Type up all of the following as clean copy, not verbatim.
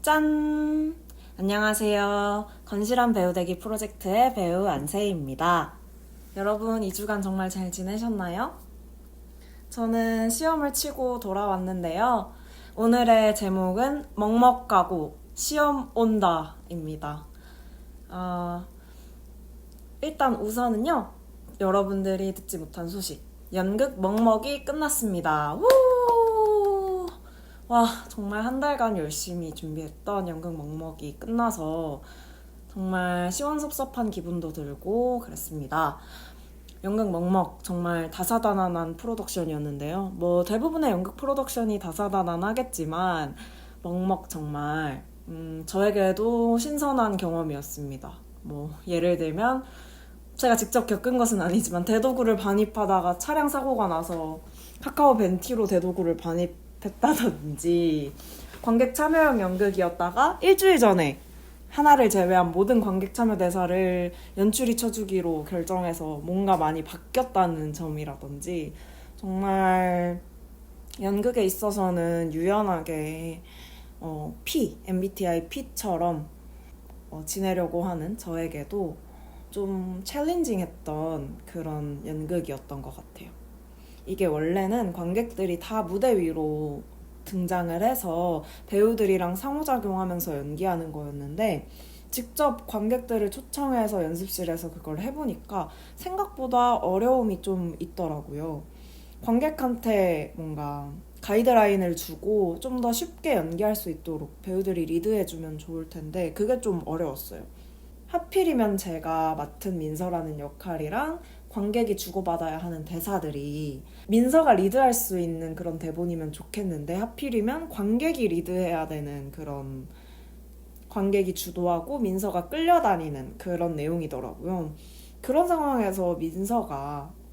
짠! 안녕하세요. 건실한 배우 되기 프로젝트의 배우 안세희입니다. 여러분, 2주간 정말 잘 지내셨나요? 저는 시험을 치고 돌아왔는데요. 오늘의 제목은 먹먹가고 시험 온다입니다. 어, 일단 우선은요, 여러분들이 듣지 못한 소식. 연극 먹먹이 끝났습니다. 우! 와, 정말 한 달간 열심히 준비했던 연극 먹먹이 끝나서 정말 시원섭섭한 기분도 들고 그랬습니다. 연극 먹먹 정말 다사다난한 프로덕션이었는데요. 뭐 대부분의 연극 프로덕션이 다사다난하겠지만 먹먹 정말 저에게도 신선한 경험이었습니다. 뭐 예를 들면 제가 직접 겪은 것은 아니지만 대도구를 반입하다가 차량 사고가 나서 카카오 벤티로 대도구를 반입했다든지, 관객 참여형 연극이었다가 일주일 전에 하나를 제외한 모든 관객 참여 대사를 연출이 쳐주기로 결정해서 뭔가 많이 바뀌었다는 점이라든지, 정말 연극에 있어서는 유연하게 MBTI P처럼 지내려고 하는 저에게도 좀 챌린징했던 그런 연극이었던 것 같아요. 이게 원래는 관객들이 다 무대 위로 등장을 해서 배우들이랑 상호작용하면서 연기하는 거였는데, 직접 관객들을 초청해서 연습실에서 그걸 해보니까 생각보다 어려움이 좀 있더라고요. 관객한테 뭔가 가이드라인을 주고 좀 더 쉽게 연기할 수 있도록 배우들이 리드해주면 좋을 텐데 그게 좀 어려웠어요. 하필이면 제가 맡은 민서라는 역할이랑 관객이 주고받아야 하는 대사들이 민서가 리드할 수 있는 그런 대본이면 좋겠는데, 하필이면 관객이 리드해야 되는 그런, 관객이 주도하고 민서가 끌려다니는 그런 내용이더라고요. 그런 상황에서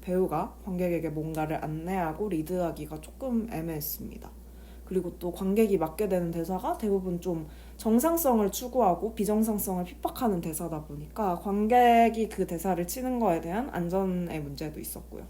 배우가 관객에게 뭔가를 안내하고 리드하기가 조금 애매했습니다. 그리고 또 관객이 맡게 되는 대사가 대부분 좀 정상성을 추구하고 비정상성을 핍박하는 대사다 보니까 관객이 그 대사를 치는 거에 대한 안전의 문제도 있었고요.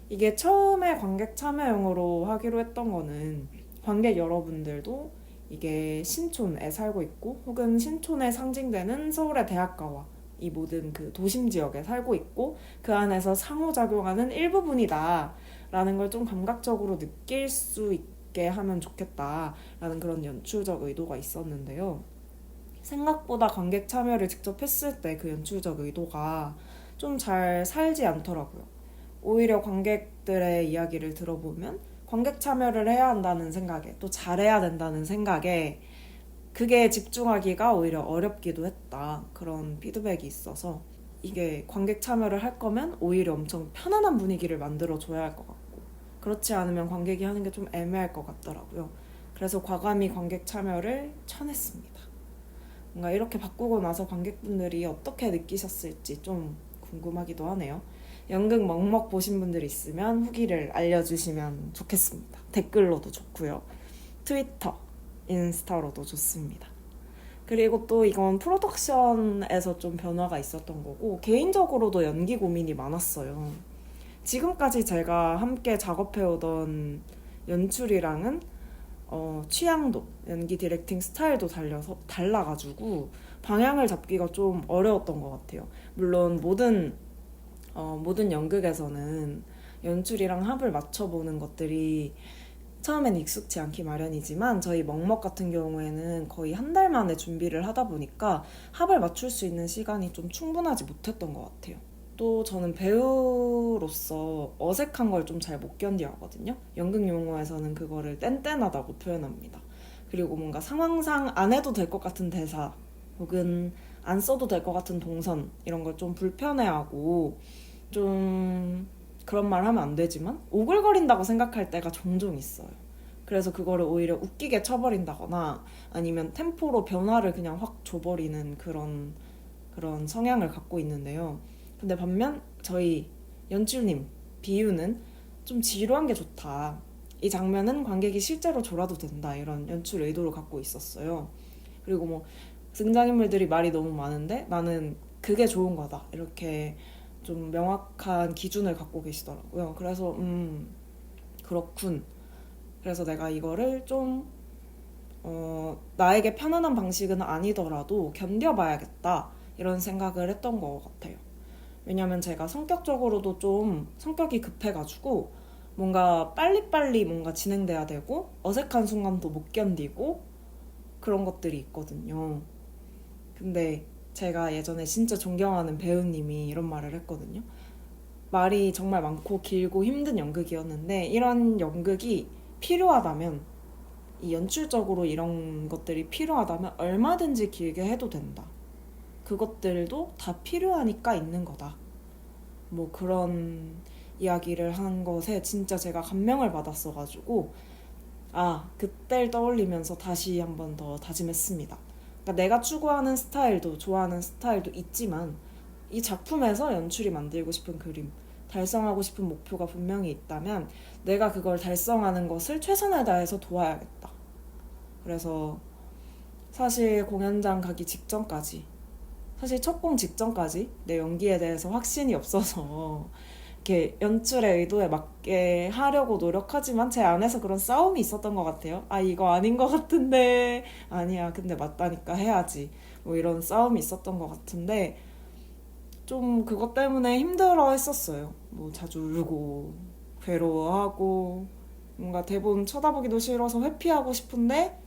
이게 처음에 관객 참여용으로 하기로 했던 거는 관객 여러분들도 이게 신촌에 살고 있고 혹은 신촌에 상징되는 서울의 대학가와 이 모든 그 도심 지역에 살고 있고 그 안에서 상호작용하는 일부분이다 라는 걸 좀 감각적으로 느낄 수 있게 하면 좋겠다라는 그런 연출적 의도가 있었는데요. 생각보다 관객 참여를 직접 했을 때 그 연출적 의도가 좀 잘 살지 않더라고요. 오히려 관객들의 이야기를 들어보면 관객 참여를 해야 한다는 생각에, 또 잘해야 된다는 생각에 그게 집중하기가 오히려 어렵기도 했다, 그런 피드백이 있어서 이게 관객 참여를 할 거면 오히려 엄청 편안한 분위기를 만들어줘야 할 것 같고, 그렇지 않으면 관객이 하는 게 좀 애매할 것 같더라고요. 그래서 과감히 관객 참여를 쳐냈습니다. 뭔가 이렇게 바꾸고 나서 관객분들이 어떻게 느끼셨을지 좀 궁금하기도 하네요. 연극 먹먹 보신 분들 있으면 후기를 알려주시면 좋겠습니다. 댓글로도 좋고요. 트위터, 인스타로도 좋습니다. 그리고 또 이건 프로덕션에서 좀 변화가 있었던 거고, 개인적으로도 연기 고민이 많았어요. 지금까지 제가 함께 작업해오던 연출이랑은 취향도, 연기 디렉팅 스타일도 달라가지고 방향을 잡기가 좀 어려웠던 것 같아요. 물론 모든 연극에서는 연출이랑 합을 맞춰보는 것들이 처음엔 익숙치 않기 마련이지만, 저희 먹먹 같은 경우에는 거의 한 달 만에 준비를 하다 보니까 합을 맞출 수 있는 시간이 좀 충분하지 못했던 것 같아요. 또 저는 배우로서 어색한 걸 좀 잘 못 견디하거든요. 연극 용어에서는 그거를 뗀뗀하다고 표현합니다. 그리고 뭔가 상황상 안 해도 될 것 같은 대사 혹은 안 써도 될 것 같은 동선, 이런 걸 좀 불편해하고, 좀 그런 말 하면 안 되지만 오글거린다고 생각할 때가 종종 있어요. 그래서 그거를 오히려 웃기게 쳐버린다거나 아니면 템포로 변화를 그냥 확 줘버리는 그런 성향을 갖고 있는데요. 근데 반면 저희 연출님 비유는 좀 지루한 게 좋다, 이 장면은 관객이 실제로 졸아도 된다, 이런 연출 의도를 갖고 있었어요. 그리고 뭐 등장인물들이 말이 너무 많은데 나는 그게 좋은 거다, 이렇게 좀 명확한 기준을 갖고 계시더라고요. 그래서 그렇군. 그래서 내가 이거를 좀 나에게 편안한 방식은 아니더라도 견뎌봐야겠다 이런 생각을 했던 것 같아요. 왜냐면 제가 성격적으로도 좀 성격이 급해가지고 뭔가 빨리빨리 뭔가 진행돼야 되고 어색한 순간도 못 견디고 그런 것들이 있거든요. 근데 제가 예전에 진짜 존경하는 배우님이 이런 말을 했거든요. 말이 정말 많고 길고 힘든 연극이었는데 이런 연극이 필요하다면 이 연출적으로 이런 것들이 필요하다면 얼마든지 길게 해도 된다. 그것들도 다 필요하니까 있는 거다. 뭐 그런 이야기를 한 것에 진짜 제가 감명을 받았어가지고 그때를 떠올리면서 다시 한번 더 다짐했습니다. 그러니까 내가 추구하는 스타일도 좋아하는 스타일도 있지만 이 작품에서 연출이 만들고 싶은 그림, 달성하고 싶은 목표가 분명히 있다면 내가 그걸 달성하는 것을 최선을 다해서 도와야겠다. 그래서 사실 공연장 가기 직전까지, 사실 첫 공 직전까지 내 연기에 대해서 확신이 없어서 이렇게 연출의 의도에 맞게 하려고 노력하지만 제 안에서 그런 싸움이 있었던 것 같아요. 이거 아닌 것 같은데 아니야 근데 맞다니까 해야지 뭐 이런 싸움이 있었던 것 같은데 좀 그것 때문에 힘들어 했었어요. 뭐 자주 울고 괴로워하고 뭔가 대본 쳐다보기도 싫어서 회피하고 싶은데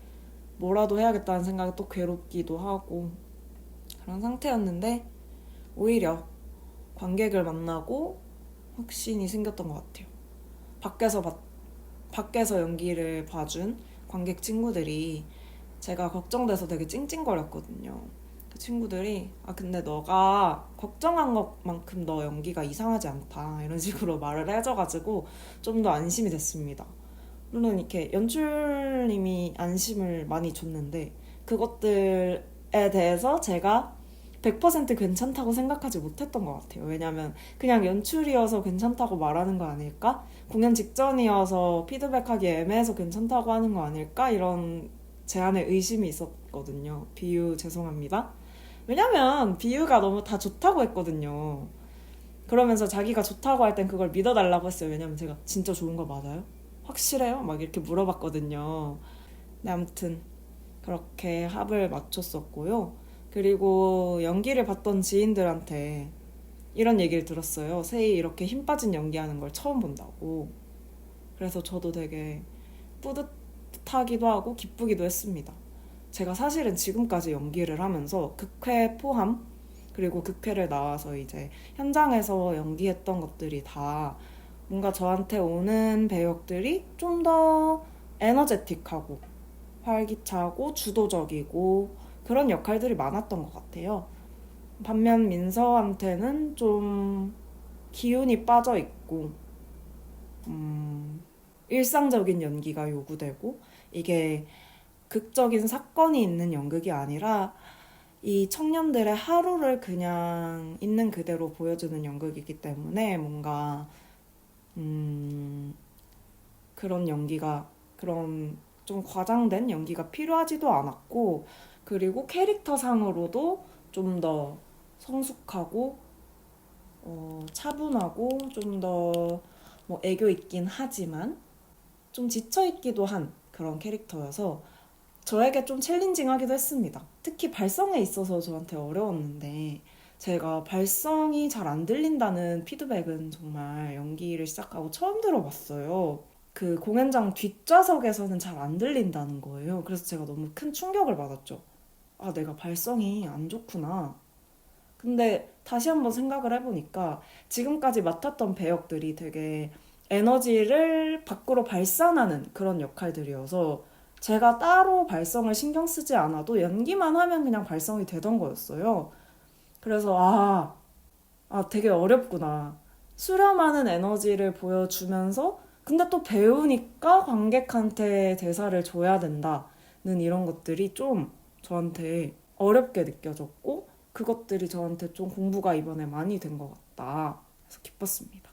뭐라도 해야겠다는 생각이 또 괴롭기도 하고 그런 상태였는데 오히려 관객을 만나고 확신이 생겼던 것 같아요. 밖에서 밖에서 연기를 봐준 관객 친구들이 제가 걱정돼서 되게 찡찡거렸거든요. 그 친구들이 근데 너가 걱정한 것만큼 너 연기가 이상하지 않다 이런 식으로 말을 해줘가지고 좀 더 안심이 됐습니다. 물론 이렇게 연출님이 안심을 많이 줬는데 그것들에 대해서 제가 100% 괜찮다고 생각하지 못했던 것 같아요. 왜냐면 그냥 연출이어서 괜찮다고 말하는 거 아닐까? 공연 직전이어서 피드백하기 애매해서 괜찮다고 하는 거 아닐까? 이런 제 안에 의심이 있었거든요. 비유 죄송합니다. 왜냐면 비유가 너무 다 좋다고 했거든요. 그러면서 자기가 좋다고 할 땐 그걸 믿어달라고 했어요. 왜냐면 제가 진짜 좋은 거 맞아요? 확실해요? 막 이렇게 물어봤거든요. 네, 아무튼 그렇게 합을 맞췄었고요. 그리고 연기를 봤던 지인들한테 이런 얘기를 들었어요. 세이 이렇게 힘 빠진 연기하는 걸 처음 본다고. 그래서 저도 되게 뿌듯하기도 하고 기쁘기도 했습니다. 제가 사실은 지금까지 연기를 하면서 극회 포함 그리고 극회를 나와서 이제 현장에서 연기했던 것들이 다 뭔가 저한테 오는 배역들이 좀 더 에너제틱하고 활기차고 주도적이고 그런 역할들이 많았던 것 같아요. 반면 민서한테는 좀 기운이 빠져 있고 일상적인 연기가 요구되고 이게 극적인 사건이 있는 연극이 아니라 이 청년들의 하루를 그냥 있는 그대로 보여주는 연극이기 때문에 뭔가 그런 연기가 그런 좀 과장된 연기가 필요하지도 않았고 그리고 캐릭터상으로도 좀 더 성숙하고 차분하고 좀 더 뭐 애교 있긴 하지만 좀 지쳐 있기도 한 그런 캐릭터여서 저에게 좀 챌린징하기도 했습니다. 특히 발성에 있어서 저한테 어려웠는데 제가 발성이 잘 안 들린다는 피드백은 정말 연기를 시작하고 처음 들어봤어요. 그 공연장 뒷좌석에서는 잘 안 들린다는 거예요. 그래서 제가 너무 큰 충격을 받았죠. 내가 발성이 안 좋구나. 근데 다시 한번 생각을 해보니까 지금까지 맡았던 배역들이 되게 에너지를 밖으로 발산하는 그런 역할들이어서 제가 따로 발성을 신경 쓰지 않아도 연기만 하면 그냥 발성이 되던 거였어요. 그래서 되게 어렵구나. 수렴하는 에너지를 보여주면서 근데 또 배우니까 관객한테 대사를 줘야 된다는 이런 것들이 좀 저한테 어렵게 느껴졌고 그것들이 저한테 좀 공부가 이번에 많이 된 것 같다. 그래서 기뻤습니다.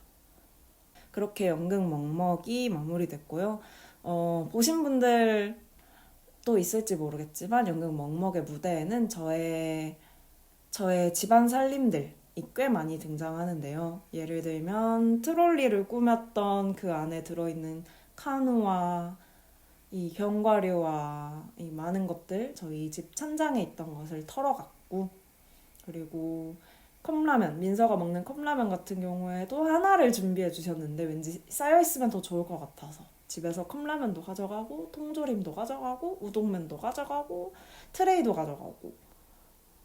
그렇게 연극 먹먹이 마무리됐고요. 보신 분들 또 있을지 모르겠지만 연극 먹먹의 무대에는 저의 집안 살림들이 꽤 많이 등장하는데요. 예를 들면 트롤리를 꾸몄던 그 안에 들어있는 카누와 이 견과류와 이 많은 것들 저희 집 찬장에 있던 것을 털어갔고, 그리고 컵라면, 민서가 먹는 컵라면 같은 경우에도 하나를 준비해 주셨는데 왠지 쌓여있으면 더 좋을 것 같아서 집에서 컵라면도 가져가고 통조림도 가져가고 우동면도 가져가고 트레이도 가져가고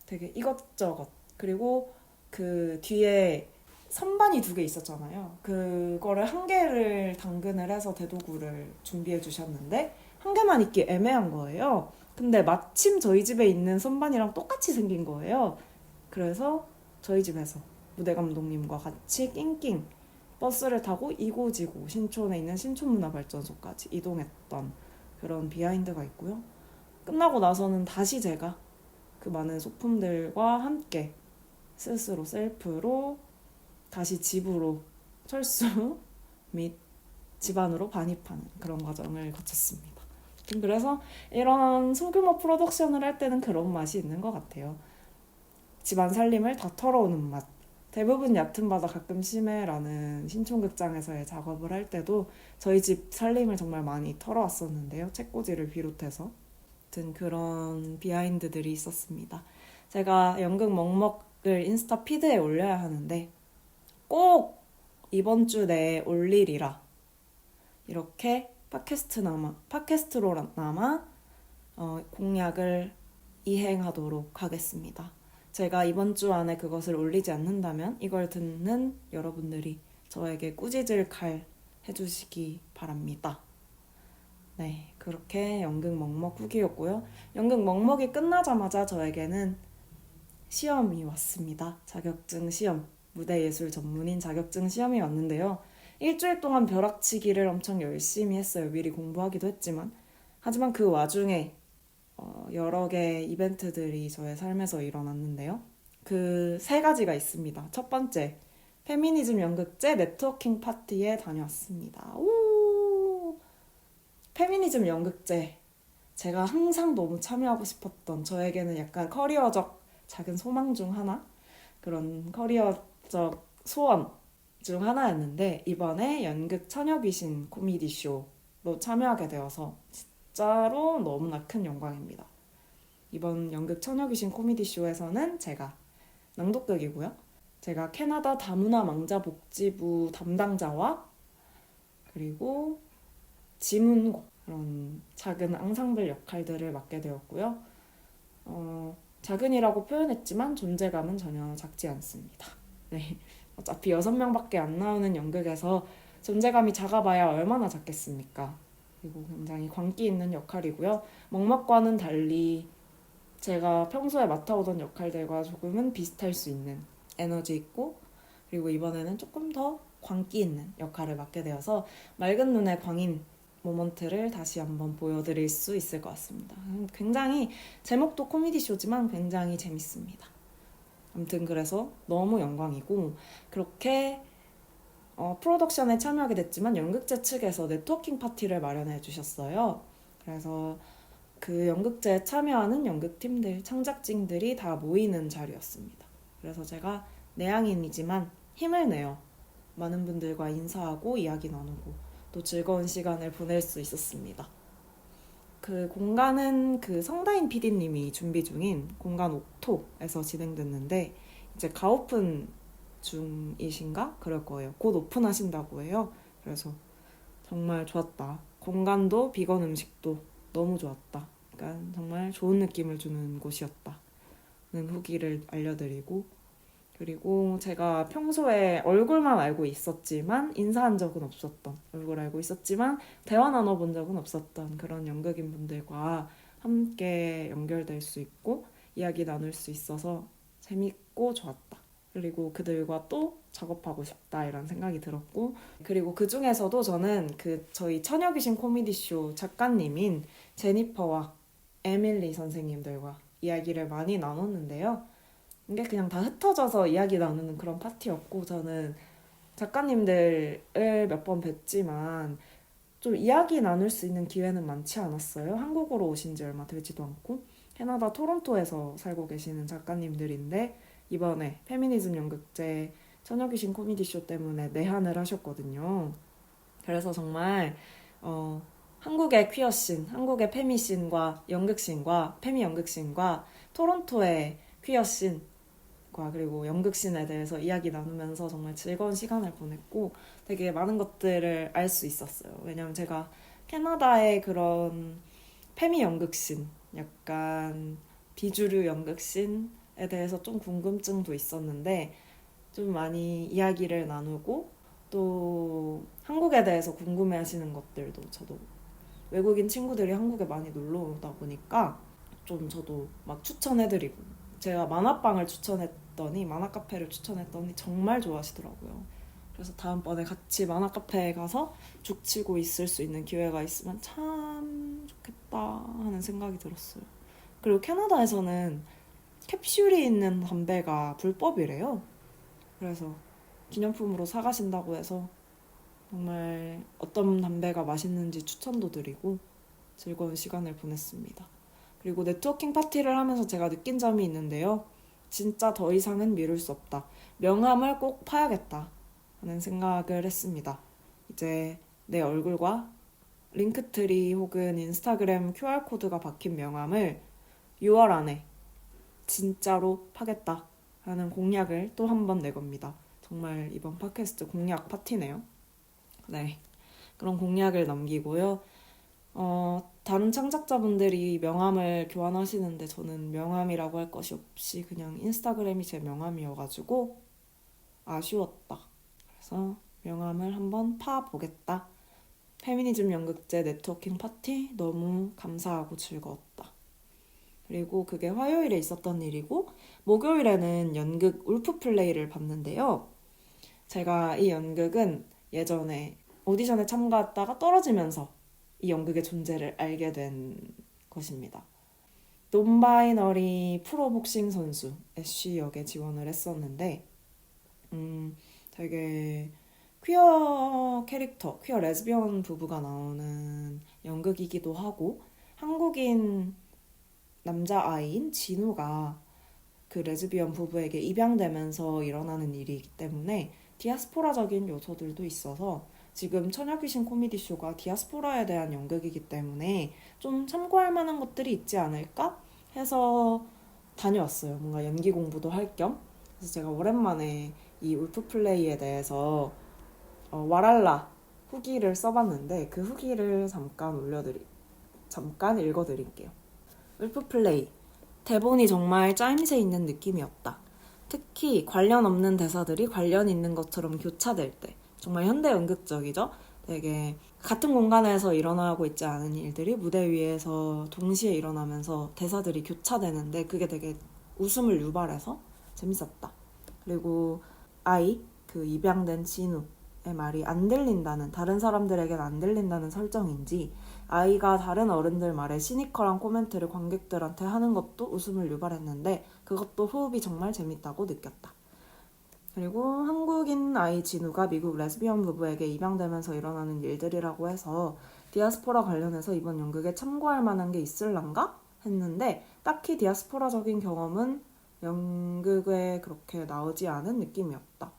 되게 이것저것. 그리고 그 뒤에 선반이 두 개 있었잖아요. 그거를 한 개를 당근을 해서 대도구를 준비해 주셨는데 한 개만 있기 애매한 거예요. 근데 마침 저희 집에 있는 선반이랑 똑같이 생긴 거예요. 그래서 저희 집에서 무대 감독님과 같이 낑낑 버스를 타고 이고지고 신촌에 있는 신촌문화발전소까지 이동했던 그런 비하인드가 있고요. 끝나고 나서는 다시 제가 그 많은 소품들과 함께 스스로 셀프로 다시 집으로 철수 및 집안으로 반입하는 그런 과정을 거쳤습니다. 그래서 이런 소규모 프로덕션을 할 때는 그런 맛이 있는 것 같아요. 집안 살림을 다 털어오는 맛. 대부분 얕은 바다 가끔 심해라는 신촌극장에서의 작업을 할 때도 저희 집 살림을 정말 많이 털어왔었는데요. 책꽂이를 비롯해서. 아무튼 그런 비하인드들이 있었습니다. 제가 연극 먹먹을 인스타 피드에 올려야 하는데 꼭 이번 주 내에 올리리라 이렇게 팟캐스트로나마 공약을 이행하도록 하겠습니다. 제가 이번 주 안에 그것을 올리지 않는다면 이걸 듣는 여러분들이 저에게 꾸짖을 칼 해주시기 바랍니다. 네, 그렇게 연극 먹먹 후기였고요. 연극 먹먹이 끝나자마자 저에게는 시험이 왔습니다. 자격증 시험, 무대예술 전문인 자격증 시험이 왔는데요. 일주일 동안 벼락치기를 엄청 열심히 했어요. 미리 공부하기도 했지만. 하지만 그 와중에 여러 개의 이벤트들이 저의 삶에서 일어났는데요. 그 세 가지가 있습니다. 첫 번째, 페미니즘 연극제 네트워킹 파티에 다녀왔습니다. 오! 페미니즘 연극제. 제가 항상 너무 참여하고 싶었던 저에게는 약간 커리어적 작은 소망 중 하나? 그런 커리어적 소원 중 하나였는데 이번에 연극 처녀귀신 코미디 쇼로 참여하게 되어서 진짜로 너무나 큰 영광입니다. 이번 연극 처녀귀신 코미디 쇼에서는 제가 낭독극이고요. 제가 캐나다 다문화 망자 복지부 담당자와 그리고 지문곡 그런 작은 앙상블 역할들을 맡게 되었고요. 작은이라고 표현했지만 존재감은 전혀 작지 않습니다. 네, 어차피 6명밖에 안 나오는 연극에서 존재감이 작아봐야 얼마나 작겠습니까? 그리고 굉장히 광기 있는 역할이고요. 먹먹과는 달리 제가 평소에 맡아오던 역할들과 조금은 비슷할 수 있는 에너지 있고 그리고 이번에는 조금 더 광기 있는 역할을 맡게 되어서 맑은 눈의 광인 모먼트를 다시 한번 보여드릴 수 있을 것 같습니다. 굉장히 제목도 코미디쇼지만 굉장히 재밌습니다. 아무튼 그래서 너무 영광이고 그렇게 프로덕션에 참여하게 됐지만 연극제 측에서 네트워킹 파티를 마련해 주셨어요. 그래서 그 연극제에 참여하는 연극팀들, 창작진들이 다 모이는 자리였습니다. 그래서 제가 내향인이지만 힘을 내어 많은 분들과 인사하고 이야기 나누고 또 즐거운 시간을 보낼 수 있었습니다. 그 공간은 그 성다인 PD님이 준비 중인 공간 옥토에서 진행됐는데 이제 가오픈 중이신가? 그럴 거예요. 곧 오픈하신다고 해요. 그래서 정말 좋았다. 공간도 비건 음식도 너무 좋았다. 그러니까 정말 좋은 느낌을 주는 곳이었다는 후기를 알려드리고 그리고 제가 평소에 얼굴만 알고 있었지만 인사한 적은 없었던 얼굴 알고 있었지만 대화 나눠본 적은 없었던 그런 연극인 분들과 함께 연결될 수 있고 이야기 나눌 수 있어서 재밌고 좋았다. 그리고 그들과 또 작업하고 싶다 이런 생각이 들었고 그리고 그 중에서도 저는 그 저희 처녀귀신 코미디쇼 작가님인 제니퍼와 에밀리 선생님들과 이야기를 많이 나눴는데요. 이게 그냥 다 흩어져서 이야기 나누는 그런 파티였고 저는 작가님들을 몇 번 뵀지만 좀 이야기 나눌 수 있는 기회는 많지 않았어요. 한국으로 오신 지 얼마 되지도 않고 캐나다 토론토에서 살고 계시는 작가님들인데 이번에 페미니즘 연극제 처녀귀신 코미디쇼 때문에 내한을 하셨거든요. 그래서 정말 한국의 퀴어씬, 한국의 페미씬과 연극씬과 페미 연극씬과 토론토의 퀴어씬과 그리고 연극씬에 대해서 이야기 나누면서 정말 즐거운 시간을 보냈고 되게 많은 것들을 알 수 있었어요. 왜냐면 제가 캐나다의 그런 페미 연극씬, 약간 비주류 연극씬에 대해서 좀 궁금증도 있었는데 좀 많이 이야기를 나누고 또 한국에 대해서 궁금해 하시는 것들도 저도 외국인 친구들이 한국에 많이 놀러 오다 보니까 좀 저도 막 추천해드리고 제가 만화방을 추천했더니 만화 카페를 추천했더니 정말 좋아하시더라고요. 그래서 다음번에 같이 만화 카페에 가서 죽치고 있을 수 있는 기회가 있으면 참 좋겠다 하는 생각이 들었어요. 그리고 캐나다에서는 캡슐이 있는 담배가 불법이래요. 그래서 기념품으로 사가신다고 해서 정말 어떤 담배가 맛있는지 추천도 드리고 즐거운 시간을 보냈습니다. 그리고 네트워킹 파티를 하면서 제가 느낀 점이 있는데요. 진짜 더 이상은 미룰 수 없다. 명함을 꼭 파야겠다 하는 생각을 했습니다. 이제 내 얼굴과 링크트리 혹은 인스타그램 QR코드가 박힌 명함을 6월 안에 진짜로 파겠다 라는 공약을 또 한 번 내겁니다. 정말 이번 팟캐스트 공약 파티네요. 네, 그런 공약을 남기고요. 다른 창작자분들이 명함을 교환하시는데 저는 명함이라고 할 것이 없이 그냥 인스타그램이 제 명함이어가지고 아쉬웠다. 그래서 명함을 한번 파보겠다. 페미니즘 연극제 네트워킹 파티 너무 감사하고 즐거웠다. 그리고 그게 화요일에 있었던 일이고 목요일에는 연극 울프 플레이를 봤는데요. 제가 이 연극은 예전에 오디션에 참가했다가 떨어지면서 이 연극의 존재를 알게 된 것입니다. 논바이너리 프로복싱 선수 애쉬 역에 지원을 했었는데 되게 퀴어 캐릭터, 퀴어 레즈비언 부부가 나오는 연극이기도 하고 한국인 남자아이인 진우가 그 레즈비언 부부에게 입양되면서 일어나는 일이기 때문에 디아스포라적인 요소들도 있어서 지금 처녀귀신 코미디쇼가 디아스포라에 대한 연극이기 때문에 좀 참고할 만한 것들이 있지 않을까 해서 다녀왔어요. 뭔가 연기 공부도 할 겸. 그래서 제가 오랜만에 이 울프 플레이에 대해서 와랄라 후기를 써봤는데 그 후기를 잠깐 읽어드릴게요. 울프 플레이. 대본이 정말 짜임새 있는 느낌이었다. 특히 관련 없는 대사들이 관련 있는 것처럼 교차될 때 정말 현대 연극적이죠. 되게 같은 공간에서 일어나고 있지 않은 일들이 무대 위에서 동시에 일어나면서 대사들이 교차되는데 그게 되게 웃음을 유발해서 재밌었다. 그리고 그 입양된 진우의 말이 안 들린다는, 다른 사람들에겐 안 들린다는 설정인지 아이가 다른 어른들 말에 시니컬한 코멘트를 관객들한테 하는 것도 웃음을 유발했는데 그것도 호흡이 정말 재밌다고 느꼈다. 그리고 한국인 아이 진우가 미국 레즈비언 부부에게 입양되면서 일어나는 일들이라고 해서 디아스포라 관련해서 이번 연극에 참고할 만한 게 있을란가? 했는데 딱히 디아스포라적인 경험은 연극에 그렇게 나오지 않은 느낌이었다.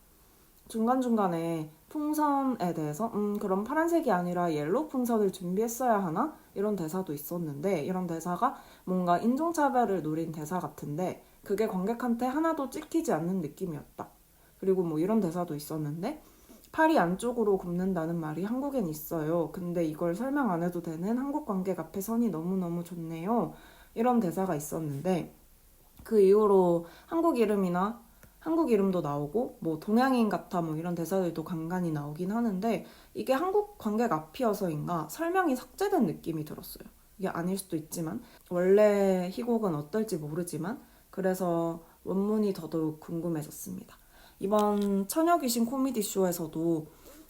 중간중간에 풍선에 대해서 그럼 파란색이 아니라 옐로우 풍선을 준비했어야 하나? 이런 대사도 있었는데 이런 대사가 뭔가 인종차별을 노린 대사 같은데 그게 관객한테 하나도 찍히지 않는 느낌이었다. 그리고 뭐 이런 대사도 있었는데 팔이 안쪽으로 굽는다는 말이 한국엔 있어요. 근데 이걸 설명 안 해도 되는 한국 관객 앞에 선이 너무너무 좋네요. 이런 대사가 있었는데 그 이후로 한국 이름도 나오고 뭐 동양인 같아 뭐 이런 대사들도 간간히 나오긴 하는데 이게 한국 관객 앞이어서인가 설명이 삭제된 느낌이 들었어요. 이게 아닐 수도 있지만 원래 희곡은 어떨지 모르지만 그래서 원문이 더더욱 궁금해졌습니다. 이번 처녀귀신 코미디쇼에서도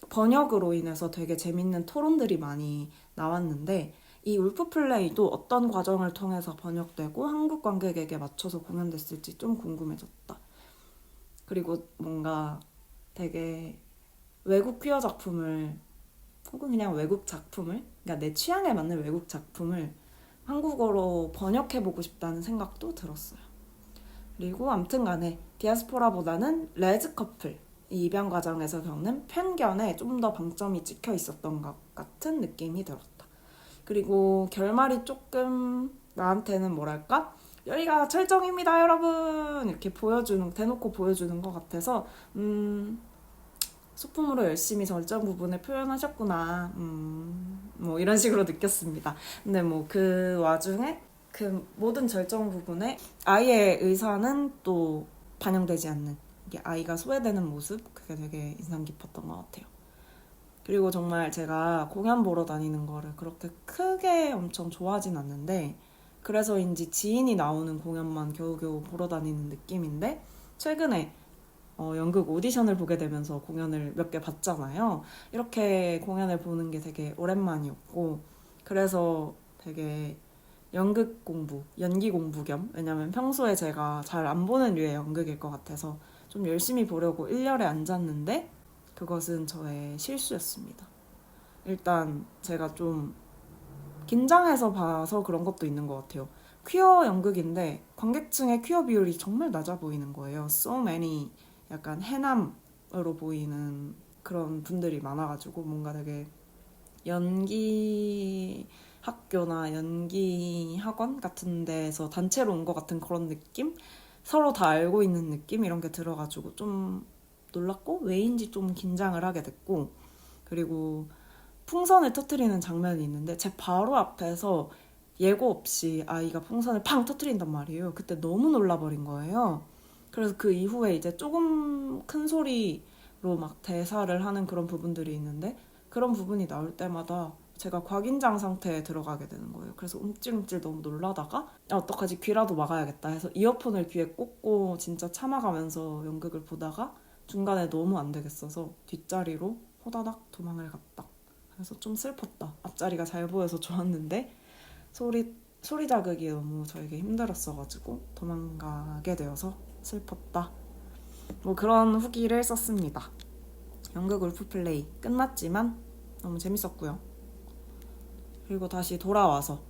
번역으로 인해서 되게 재밌는 토론들이 많이 나왔는데 이 울프 플레이도 어떤 과정을 통해서 번역되고 한국 관객에게 맞춰서 공연됐을지 좀 궁금해졌다. 그리고 뭔가 되게 외국 퀴어 작품을 혹은 그냥 외국 작품을 그러니까 내 취향에 맞는 외국 작품을 한국어로 번역해보고 싶다는 생각도 들었어요. 그리고 암튼 간에 디아스포라보다는 레즈 커플 이 입양 과정에서 겪는 편견에 좀 더 방점이 찍혀 있었던 것 같은 느낌이 들었다. 그리고 결말이 조금 나한테는 뭐랄까? 여기가 철정입니다, 여러분! 이렇게 대놓고 보여주는 것 같아서, 소품으로 열심히 절정 부분을 표현하셨구나. 뭐 이런 식으로 느꼈습니다. 근데 뭐 그 와중에 그 모든 절정 부분에 아이의 의사는 또 반영되지 않는 이게 아이가 소외되는 모습 그게 되게 인상 깊었던 것 같아요. 그리고 정말 제가 공연 보러 다니는 거를 그렇게 크게 엄청 좋아하진 않는데 그래서인지 지인이 나오는 공연만 겨우겨우 보러 다니는 느낌인데 최근에 연극 오디션을 보게 되면서 공연을 몇 개 봤잖아요. 이렇게 공연을 보는 게 되게 오랜만이었고 그래서 되게 연극 공부, 연기 공부 겸 왜냐면 평소에 제가 잘 안 보는 류의 연극일 것 같아서 좀 열심히 보려고 1열에 앉았는데 그것은 저의 실수였습니다. 일단 제가 좀 긴장해서 봐서 그런 것도 있는 것 같아요. 퀴어 연극인데 관객층의 퀴어 비율이 정말 낮아 보이는 거예요. So many 약간 해남으로 보이는 그런 분들이 많아가지고 뭔가 되게 연기 학교나 연기 학원 같은 데서 단체로 온 것 같은 그런 느낌? 서로 다 알고 있는 느낌? 이런 게 들어가지고 좀 놀랐고 왜인지 좀 긴장을 하게 됐고 그리고 풍선을 터뜨리는 장면이 있는데 제 바로 앞에서 예고 없이 아이가 풍선을 팡 터뜨린단 말이에요. 그때 너무 놀라버린 거예요. 그래서 그 이후에 이제 조금 큰 소리로 막 대사를 하는 그런 부분들이 있는데 그런 부분이 나올 때마다 제가 과긴장 상태에 들어가게 되는 거예요. 그래서 움찔움찔 너무 놀라다가 어떡하지 귀라도 막아야겠다 해서 이어폰을 귀에 꽂고 진짜 참아가면서 연극을 보다가 중간에 너무 안 되겠어서 뒷자리로 호다닥 도망을 갔다. 그래서 좀 슬펐다. 앞자리가 잘 보여서 좋았는데 소리 자극이 너무 저에게 힘들었어가지고 도망가게 되어서 슬펐다. 뭐 그런 후기를 썼습니다. 연극 울프플레이 끝났지만 너무 재밌었고요. 그리고 다시 돌아와서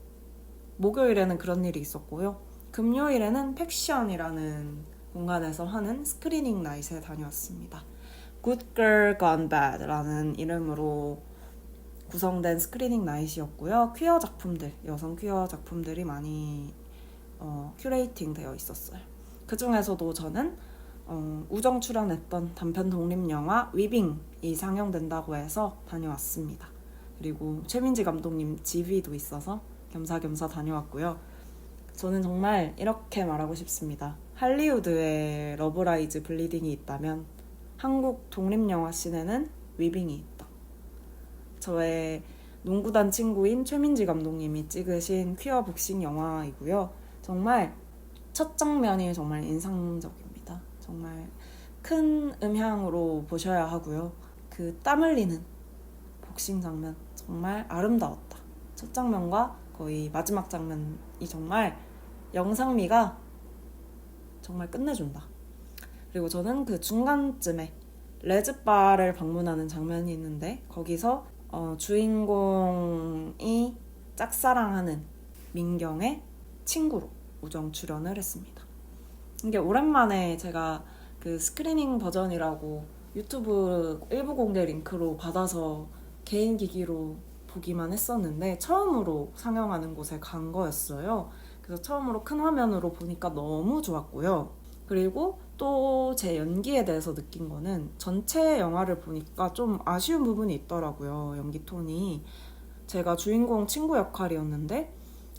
목요일에는 그런 일이 있었고요. 금요일에는 팩션이라는 공간에서 하는 스크리닝 나잇에 다녀왔습니다. Good Girl Gone Bad라는 이름으로 구성된 스크리닝 나잇이었고요. 퀴어 작품들, 여성 퀴어 작품들이 많이 큐레이팅 되어 있었어요. 그 중에서도 저는 우정 출연했던 단편 독립영화 위빙이 상영된다고 해서 다녀왔습니다. 그리고 최민지 감독님 GV도 있어서 겸사겸사 다녀왔고요. 저는 정말 이렇게 말하고 싶습니다. 할리우드에 러브라이즈 블리딩이 있다면 한국 독립영화 씬에는 위빙이 있다. 저의 농구단 친구인 최민지 감독님이 찍으신 퀴어 복싱 영화이고요. 정말 첫 장면이 정말 인상적입니다. 정말 큰 음향으로 보셔야 하고요. 그 땀 흘리는 복싱 장면 정말 아름다웠다. 첫 장면과 거의 마지막 장면이 정말 영상미가 정말 끝내준다. 그리고 저는 그 중간쯤에 레즈바를 방문하는 장면이 있는데 거기서 주인공이 짝사랑하는 민경의 친구로 우정 출연을 했습니다. 이게 오랜만에 제가 그 스크리닝 버전이라고 유튜브 일부 공개 링크로 받아서 개인 기기로 보기만 했었는데 처음으로 상영하는 곳에 간 거였어요. 그래서 처음으로 큰 화면으로 보니까 너무 좋았고요. 그리고 또 제 연기에 대해서 느낀 거는 전체 영화를 보니까 좀 아쉬운 부분이 있더라고요. 연기 톤이. 제가 주인공 친구 역할이었는데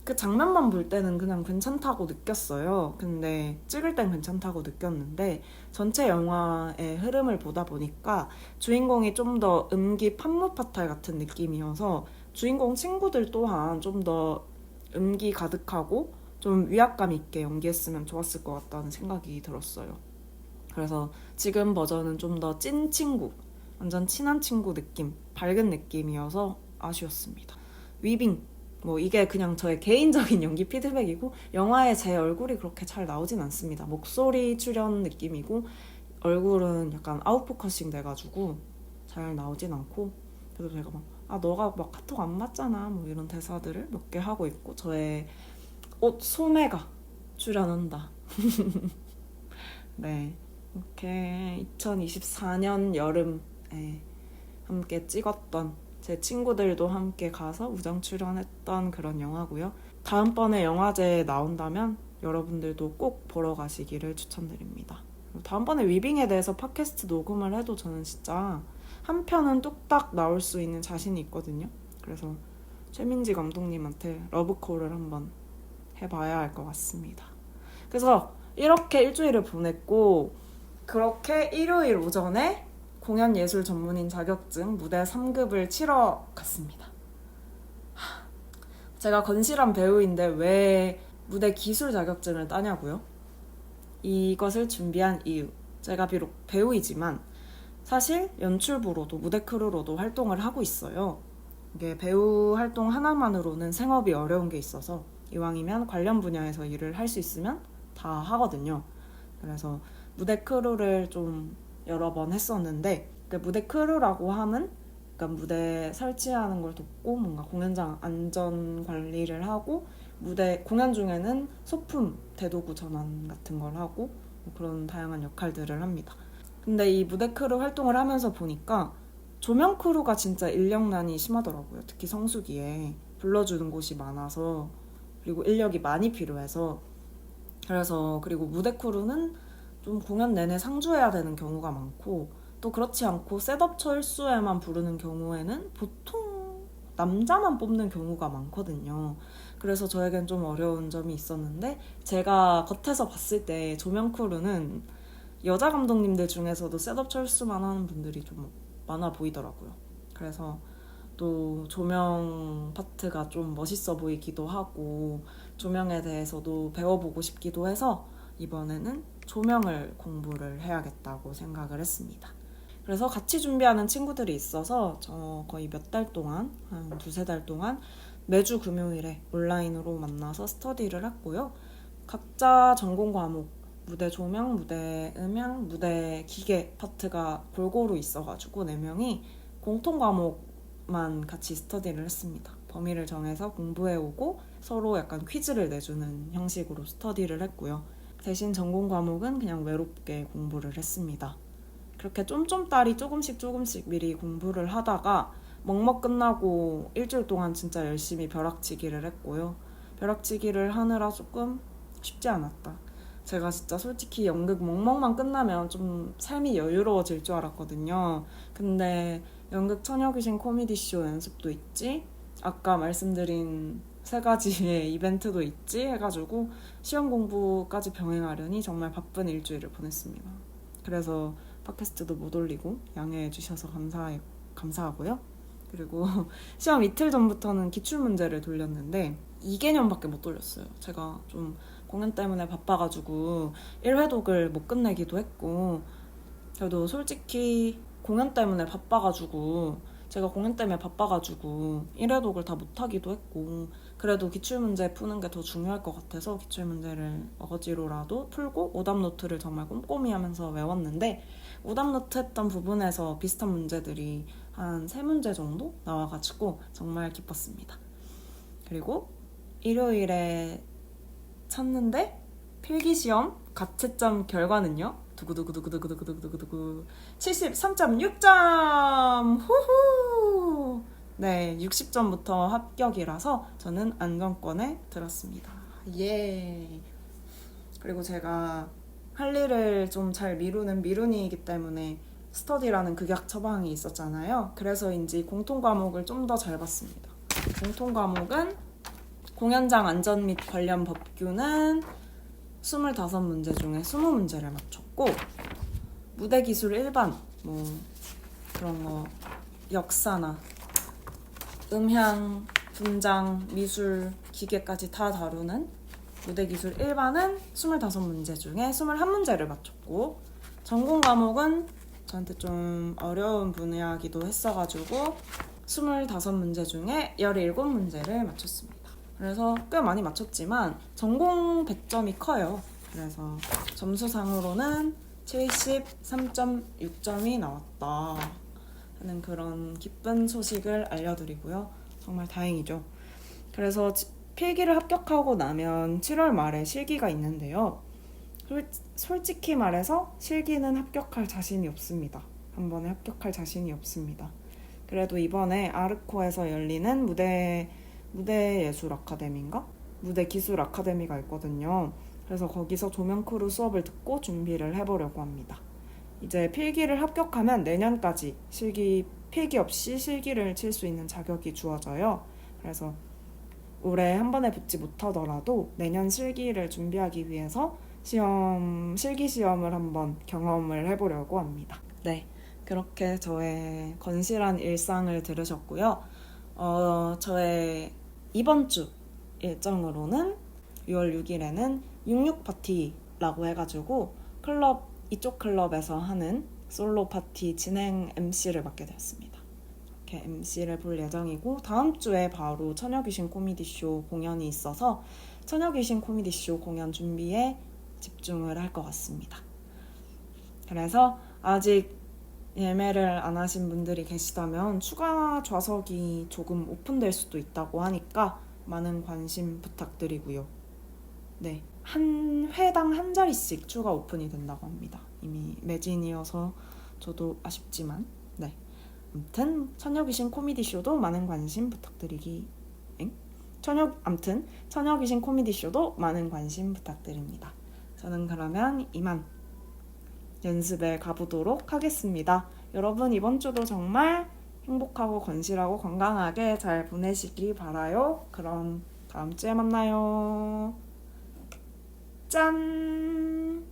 그 장면만 볼 때는 그냥 괜찮다고 느꼈어요. 근데 찍을 땐 괜찮다고 느꼈는데 전체 영화의 흐름을 보다 보니까 주인공이 좀 더 음기 판무파탈 같은 느낌이어서 주인공 친구들 또한 좀 더 음기 가득하고 좀 위압감 있게 연기했으면 좋았을 것 같다는 생각이 들었어요. 그래서 지금 버전은 좀 더 찐 친구, 완전 친한 친구 느낌, 밝은 느낌이어서 아쉬웠습니다. 위빙, 뭐 이게 그냥 저의 개인적인 연기 피드백이고 영화에 제 얼굴이 그렇게 잘 나오진 않습니다. 목소리 출연 느낌이고 얼굴은 약간 아웃포커싱 돼가지고 잘 나오진 않고 그래서 제가 너가 막 카톡 안 맞잖아 뭐 이런 대사들을 몇 개 하고 있고 저의 옷 소매가 출연한다. 네, 이렇게 2024년 여름에 함께 찍었던 제 친구들도 함께 가서 우정 출연했던 그런 영화고요. 다음번에 영화제에 나온다면 여러분들도 꼭 보러 가시기를 추천드립니다. 다음번에 위빙에 대해서 팟캐스트 녹음을 해도 저는 진짜 한 편은 뚝딱 나올 수 있는 자신이 있거든요. 그래서 최민지 감독님한테 러브콜을 한번 해봐야 할 것 같습니다. 그래서 이렇게 일주일을 보냈고, 그렇게 일요일 오전에 공연예술 전문인 자격증 무대 3급을 치러 갔습니다. 제가 건실한 배우인데 왜 무대 기술 자격증을 따냐고요? 이것을 준비한 이유, 제가 비록 배우이지만 사실 연출부로도 무대 크루로도 활동을 하고 있어요. 이게 배우 활동 하나만으로는 생업이 어려운 게 있어서 이왕이면 관련 분야에서 일을 할 수 있으면 다 하거든요. 그래서 무대 크루를 좀 여러 번 했었는데, 그러니까 무대 크루라고 하면 그러니까 무대 설치하는 걸 돕고 뭔가 공연장 안전 관리를 하고, 무대 공연 중에는 소품, 대도구 전환 같은 걸 하고 뭐 그런 다양한 역할들을 합니다. 근데 이 무대 크루 활동을 하면서 보니까 조명 크루가 진짜 인력난이 심하더라고요. 특히 성수기에 불러주는 곳이 많아서, 그리고 인력이 많이 필요해서. 그래서 그리고 무대 크루는 좀 공연 내내 상주해야 되는 경우가 많고, 또 그렇지 않고 셋업 철수에만 부르는 경우에는 보통 남자만 뽑는 경우가 많거든요. 그래서 저에겐 좀 어려운 점이 있었는데, 제가 겉에서 봤을 때 조명 크루는 여자 감독님들 중에서도 셋업 철수만 하는 분들이 좀 많아 보이더라고요. 그래서 또 조명 파트가 좀 멋있어 보이기도 하고 조명에 대해서도 배워보고 싶기도 해서 이번에는 조명을 공부를 해야겠다고 생각을 했습니다. 그래서 같이 준비하는 친구들이 있어서 저 거의 몇 달 동안, 한 2-3달 동안 매주 금요일에 온라인으로 만나서 스터디를 했고요. 각자 전공 과목, 무대 조명, 무대 음향, 무대 기계 파트가 골고루 있어가지고 4명이 공통 과목만 같이 스터디를 했습니다. 범위를 정해서 공부해오고 서로 약간 퀴즈를 내주는 형식으로 스터디를 했고요. 대신 전공 과목은 그냥 외롭게 공부를 했습니다. 그렇게 쫌쫌따리 조금씩 미리 공부를 하다가 먹먹 끝나고 일주일 동안 진짜 열심히 벼락치기를 했고요. 벼락치기를 하느라 조금 쉽지 않았다. 제가 진짜 솔직히 연극 먹먹만 끝나면 좀 삶이 여유로워질 줄 알았거든요. 근데 연극 처녀귀신 코미디쇼 연습도 있지, 아까 말씀드린 3가지의 이벤트도 있지 해가지고 시험 공부까지 병행하려니 정말 바쁜 일주일을 보냈습니다. 그래서 팟캐스트도 못 올리고 양해해 주셔서 감사하고요. 그리고 시험 이틀 전부터는 기출문제를 돌렸는데 2개념밖에 못 돌렸어요. 제가 좀 공연 때문에 바빠가지고 1회독을 못 끝내기도 했고, 그래도 솔직히 공연 때문에 바빠가지고 1회독을 다 못하기도 했고, 그래도 기출문제 푸는 게 더 중요할 것 같아서 기출문제를 어거지로라도 풀고 오답노트를 정말 꼼꼼히 하면서 외웠는데, 오답노트 했던 부분에서 비슷한 문제들이 한 3문제 정도 나와가지고 정말 기뻤습니다. 그리고 일요일에 쳤는데 필기시험 가채점 결과는요, 두구두구두구두구두구두구두구 73.6점! 후후! 네, 60점부터 합격이라서 저는 안정권에 들었습니다. 예. 그리고 제가 할 일을 좀 잘 미루는 미룬이이기 때문에 스터디라는 극약 처방이 있었잖아요. 그래서인지 공통 과목을 좀 더 잘 봤습니다. 공통 과목은 공연장 안전 및 관련 법규는 25문제 중에 20문제를 맞췄고, 무대 기술 일반, 뭐 그런 거 역사나 음향, 분장, 미술, 기계까지 다 다루는 무대 기술 일반은 25문제 중에 21문제를 맞췄고, 전공 과목은 저한테 좀 어려운 분야이기도 했어가지고 25문제 중에 17문제를 맞췄습니다. 그래서 꽤 많이 맞췄지만 전공 100점이 커요. 그래서 점수상으로는 73.6점이 나왔다 하는 그런 기쁜 소식을 알려드리고요. 정말 다행이죠. 그래서 필기를 합격하고 나면 7월 말에 실기가 있는데요. 솔직히 말해서 실기는 합격할 자신이 없습니다. 한 번에 합격할 자신이 없습니다. 그래도 이번에 아르코에서 열리는 무대 예술 아카데미인가? 무대 기술 아카데미가 있거든요. 그래서 거기서 조명 크루 수업을 듣고 준비를 해보려고 합니다. 이제 필기를 합격하면 내년까지 필기 없이 실기를 칠 수 있는 자격이 주어져요. 그래서 올해 한 번에 붙지 못하더라도 내년 실기를 준비하기 위해서 실기 시험을 한번 경험을 해보려고 합니다. 네, 그렇게 저의 건실한 일상을 들으셨고요. 저의 이번 주 일정으로는 6월 6일에는 66 파티라고 해가지고 이쪽 클럽에서 하는 솔로 파티 진행 MC를 맡게 되었습니다. 이렇게 MC를 볼 예정이고 다음 주에 바로 처녀귀신 코미디쇼 공연이 있어서 처녀귀신 코미디쇼 공연 준비에 집중을 할 것 같습니다. 그래서 아직 예매를 안 하신 분들이 계시다면 추가 좌석이 조금 오픈될 수도 있다고 하니까 많은 관심 부탁드리고요. 네, 한 회당 한 자리씩 추가 오픈이 된다고 합니다. 이미 매진이어서 저도 아쉽지만 네, 아무튼 처녀귀신 코미디쇼도 많은 관심 처녀귀신 코미디쇼도 많은 관심 부탁드립니다. 저는 그러면 이만 연습에 가보도록 하겠습니다. 여러분 이번 주도 정말 행복하고 건실하고 건강하게 잘 보내시기 바라요. 그럼 다음 주에 만나요. 짠!